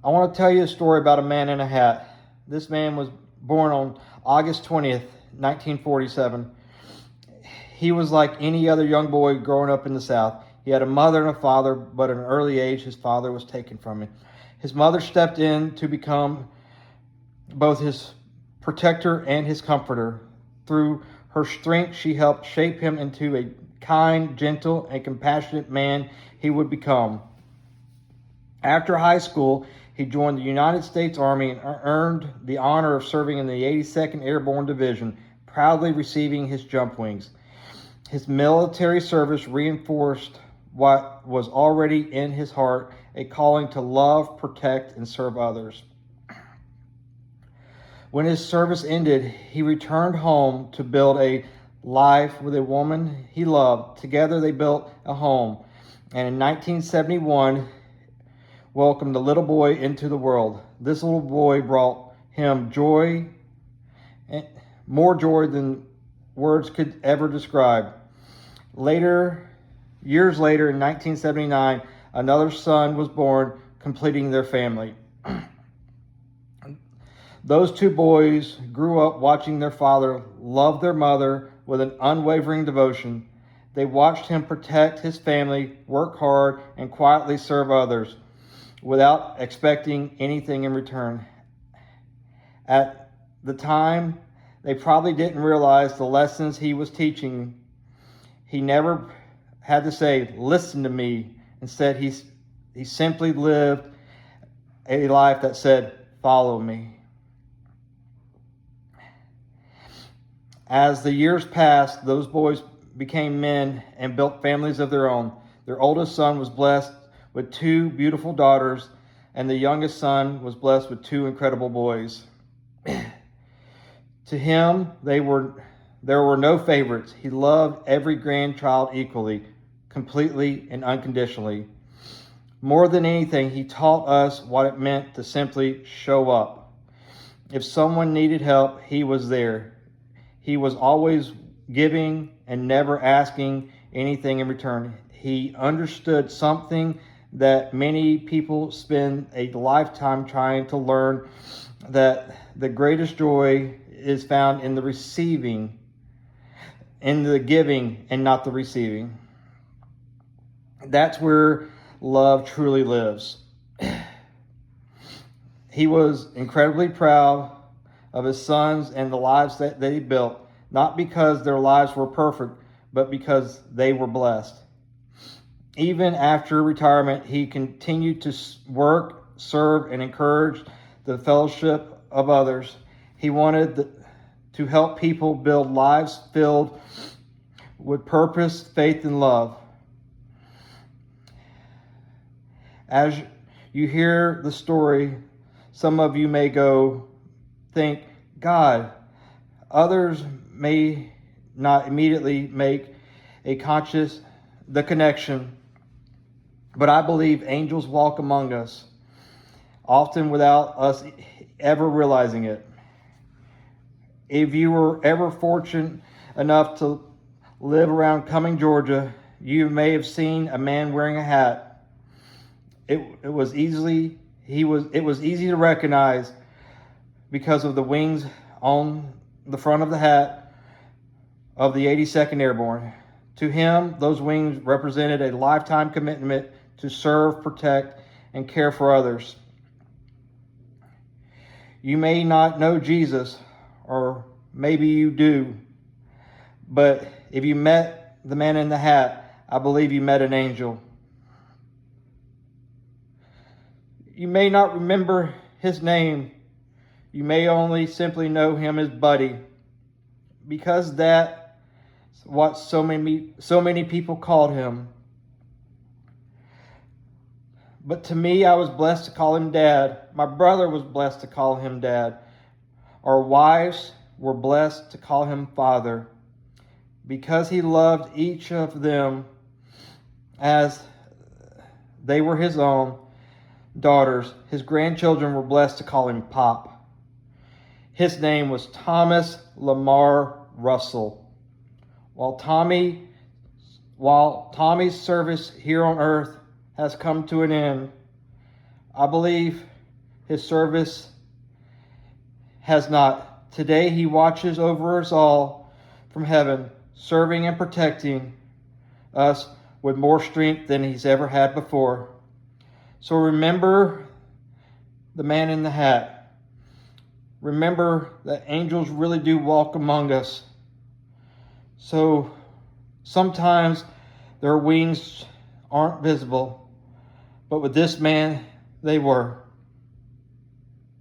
I want to tell you a story about a man in a hat. This man was born on August 20th, 1947. He was like any other young boy growing up in the South. He had a mother and a father, but at an early age, his father was taken from him. His mother stepped in to become both his protector and his comforter. Through her strength, she helped shape him into a kind, gentle, and compassionate man he would become. After high school, he joined the United States Army and earned the honor of serving in the 82nd Airborne Division, proudly receiving his jump wings. His military service reinforced what was already in his heart, a calling to love, protect, and serve others. When his service ended, he returned home to build a life with a woman he loved. Together they built a home, and in 1971, welcomed a little boy into the world. This little boy brought him joy, more joy than words could ever describe. Years later, in 1979, another son was born, completing their family. Those two boys grew up watching their father love their mother with an unwavering devotion. They watched him protect his family, work hard, and quietly serve others without expecting anything in return. At the time, they probably didn't realize the lessons he was teaching. He never had to say, "Listen to me." Instead, he simply lived a life that said, "Follow me." As the years passed, those boys became men and built families of their own. Their oldest son was blessed with two beautiful daughters, and the youngest son was blessed with two incredible boys. To him, there were no favorites. He loved every grandchild equally, completely, and unconditionally. More than anything, he taught us what it meant to simply show up. If someone needed help, he was there. He was always giving and never asking anything in return. He understood something that many people spend a lifetime trying to learn, that the greatest joy is found in the receiving, in the giving and not the receiving. That's where love truly lives. He was incredibly proud of his sons and the lives that they built, not because their lives were perfect, but because they were blessed. Even after retirement, he continued to work, serve, and encourage the fellowship of others. He wanted to help people build lives filled with purpose, faith, and love. As you hear the story, some of you may think, "God." Others may not immediately make the connection, but I believe angels walk among us, often without us ever realizing it. If you were ever fortunate enough to live around Cumming, Georgia, you may have seen a man wearing a hat. It was easy to recognize because of the wings on the front of the hat of the 82nd Airborne. To him, those wings represented a lifetime commitment to serve, protect, and care for others. You may not know Jesus, or maybe you do, but if you met the man in the hat, I believe you met an angel. You may not remember his name. You may only simply know him as Buddy, because that's what so many people called him. But to me, I was blessed to call him Dad. My brother was blessed to call him Dad. Our wives were blessed to call him Father, because he loved each of them as they were his own daughters. His grandchildren were blessed to call him Pop. His name was Thomas Lamar Russell. While Tommy's service here on earth has come to an end, I believe his service has not. Today he watches over us all from heaven, serving and protecting us with more strength than he's ever had before. So remember the man in the hat. Remember that angels really do walk among us. So sometimes their wings aren't visible, but with this man, they were.